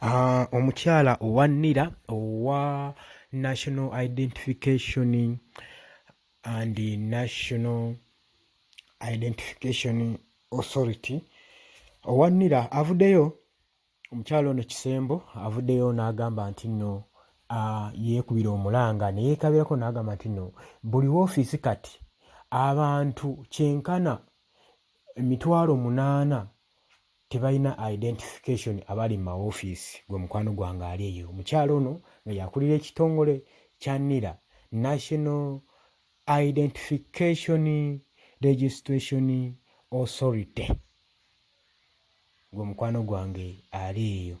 Omukyala owa owa National Identification and National Identification Authority owa avuddeyo. Omukyala ono Kisembo avuddeyo n'agamba nti nno yeekubira omulanga ne yeekabirako n'agamba nti nno buli woofiisi kati abantu kyenkana 800 tebalina identification abali mu mawoofiisi. Gwe mukwano gwange ali eyo. Omukyala ono nga yakulira ekitongole kya NIRA, National Identification Registration Authority. Gwe mukwano gwange ali eyo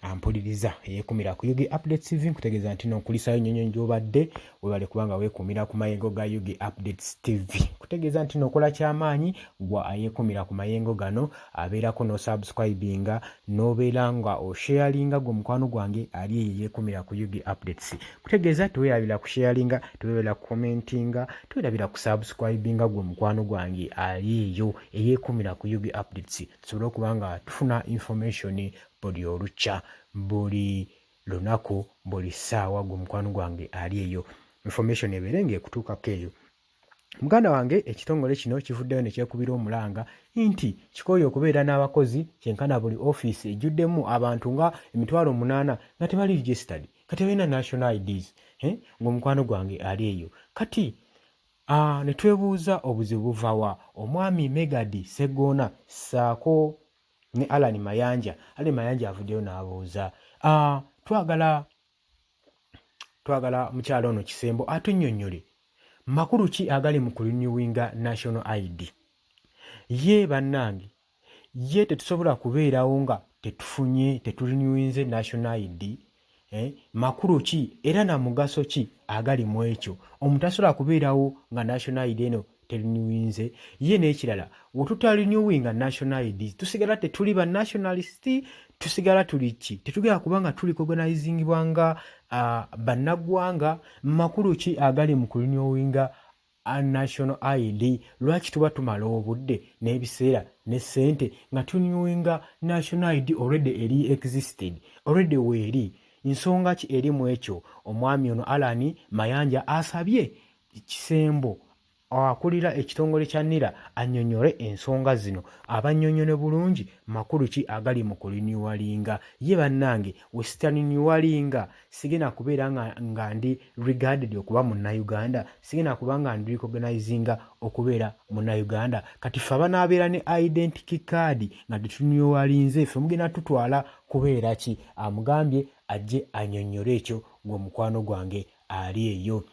ampuliriza yeekumira ku UG Updates TV. Nkutegeeza nti n'okulisayo nnyonyo gy'obadde webale kubanga weekumira ku mayengo ga UG Updates TV. Nkutegeeza nti n'okola ky'amaanyi gwa ayeekumira ku mayengo gano abeerako n'osubscribinga n'obeera nga osharinga. Gwe mukwano gwange ali eyo yeekumira ku UG Updates. Nkutegeeza teweerabira ku sharinga, teweerabira ku commentinga, teweerabira ku subscribinga. Gwe mukwano gwange ali eyo eyeekumira ku UG Updates tusobole okuba nga tufuna information buli olukya, buli lunaku, buli ssaawa. Gwe mukwano gwange ali eyo information ebeere ng'ekutuukako eyo. Muganda wange ekitongole kino kivuddeyo ne kyekubira omulanga nti kikooye okubeera n'abakozi kyenkana buli ofiisi ejjuddemu abantu nga 800 nga tebali registered, kati balina national IDs. Ng'omukwano gwange ali eyo. Kati ne twebuuza obuzibu buvawa. Omwami Megadi Sseggona ssaako ne Alan Mayanja. Alan Mayanja avuddeyo n'abuuza. Twagala mukyala ono Kisembo atunnyonnyole makulu ki agali mu kulinnyuwinga national ID. Ye bannange, ye tetusobola kubeerawo nga tetulinnyuwinze national ID. Makulu ki era na mugaso ki agali mu ekyo? Omuntu asobola kubeerawo nga national ID eno telinnyuwinze. Ye n'ekirala, wetutalinyuwinga national ID tusigala tetuli ba nationalist, tusigala tuli ki? Tetugera kubanga tuli organizingibwa nga bannaggwanga. Makulu ki agali mu kulinyuwinga national ID? Lwaki tuba tumala obudde n'ebiseera ne ssente nga tulinyuwinga national ID already eri existed, already weeri? Nsonga ki eri mu ekyo? Omwami ono Alan Mayanja asabye Kisembo akulira ekitongole kya NIRA annyonnyole ensonga zino, abannyonnyole bulungi makulu ki agali mu kulinnyuwalinga. Ye bannange, wesitalinnyuwalinga sigenda kubeera nga ndi regarded okuba munnayuganda, sigenda kuba nga ndi recognizinga okubeera munnayuganda. Kati ffe abanaabeera ne identity card nga tetunyuwalinze, ffe mugenda tutwala kubeera ki? Amugambye ajje annyonnyole ekyo. Gwe mukwano gwange ali eyo.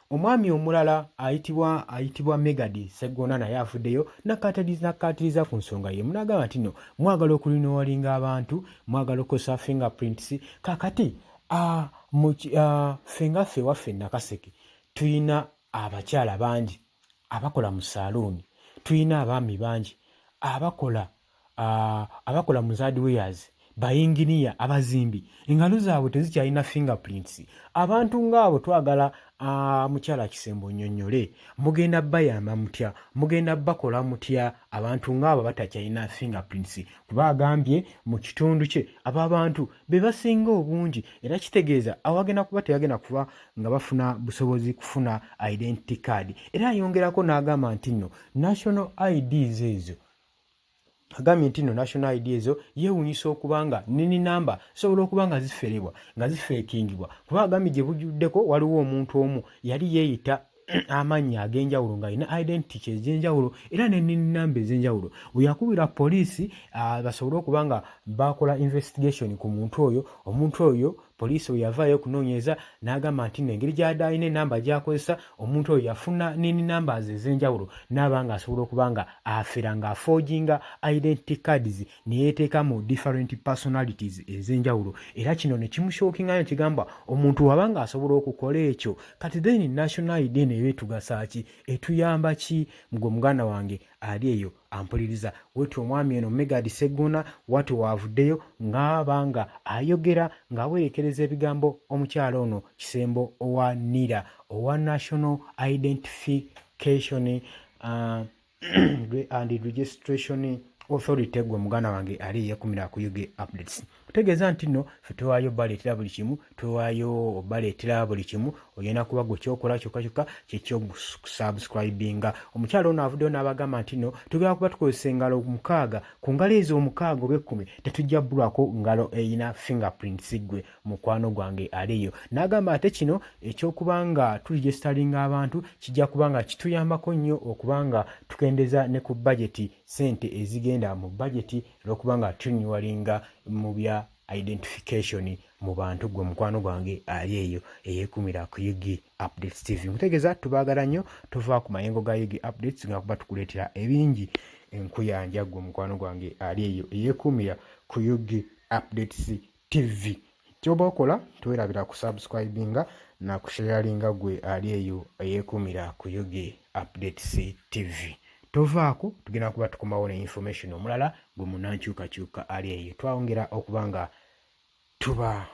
Omwami omulala ayitibwa Megadi Sseggona naye afuddeyo nakkaatiriza ku nsonga ye. Munagamba nti no mwagala okulinwalinga abantu, mwagala okukosa fingerprints. Kakati ffe nga ffe waffe Nakaseke tuyina abakyala bangi abakola mu salooni, tuyina abaami bangi abakola mu hardwares, bayinginiya, abazimbi, engalo zaabwe tezikyalina fingerprints. Abantu ng'abo twagala mukyala Kisembo nnyonnyole, mugenda bayamba mutya? Mugenda bakola mutya abantu ng'abo batakyalina fingerprints? Kuba agambye mu kitundu kye abantu be basinga obungi, era kitegeeza awagenda kuba teyagenda kuba nga bafuna busobozi kufuna identity card. Era ayongerako n'agamba nti nno national IDs ezo, agambye nti no national ID ezo yeewuunyisa okuba nga nini namba sobola okuba nga ziferebwa, nga zifeekingibwa. Kuba agambye gye bujuddeko waliwo omuntu omu yali yeeyita amannya ag'enjawulo ng'alina identity ez'enjawulo era n'ennini namba ez'enjawulo. Bwe yakubira poliisi basobole okuba nga bakola investigation ku muntu oyo, omuntu oyo poliisi bwe yavaayo okunoonyereza n'agamba nti n'engeri gy'adde alina enamba gy'akozesa, omuntu oyo yafuna nini numbers ez'enjawulo n'aba nga asobola okuba nga afera ng'aforginga identity cards ne yeeteeka mu different personalities ez'enjawulo. Era kino ne kimushookinga ne kigamba omuntu waba nga asobola okukola ekyo, kati then national ID neyo etugasa ki? Etuyamba ki? Gwe muganda wange ali eyo ampuliriza. Wetu omwami eno Megadi Sseggona watu wavuddeyo ng'aba nga ayogera ng'awerekereza ebigambo omukyala ono Kisembo owa NIRA, owa National Identification and Registration authority gwe muganda wange ali yekumira ku UG updates. Kutegeeza nti nno ffe tuwaayo baleetera buli kimu, tuwaayo baleetera buli kimu, oyina kuba gwe kyokola kyokka kyekyo kusubscribinga. Omukyalo ono avuddeyo n'abagamba nti nno tugenda kuba tukozesa engalo 6 ku ngalo ezo 6 oba 10 tetujja bbulwako ngalo eyina fingerprints gwe mukwano gwange aliyo. N'agamba ate kino ekyokubanga tuligestalinga abantu kijja kubanga kituyambako nnyo okubanga tukendeza ne ku budget sente ezigenda mu budget olwokubanga tunywalinga mu bya identification mu bantu gwe mukwano gwange ali eyo eyekumira ku UG Updates TV. Mutegeeza tubaagala nnyo, tuva ku mayengo ga UG Updates nga kuba tukuleetera ebingi enkuyanja gwe mukwano gwange ali eyo eyekumira ku UG Updates TV. Kyoba okola tuwerabira ku subscribinga na kusharinga gwe ali eyo eyekumira ku UG Updates TV. Tovaako tugenda kuba tukomawo ne information omulala gwe munankyukakyuka ali eyo twongera okubanga tuba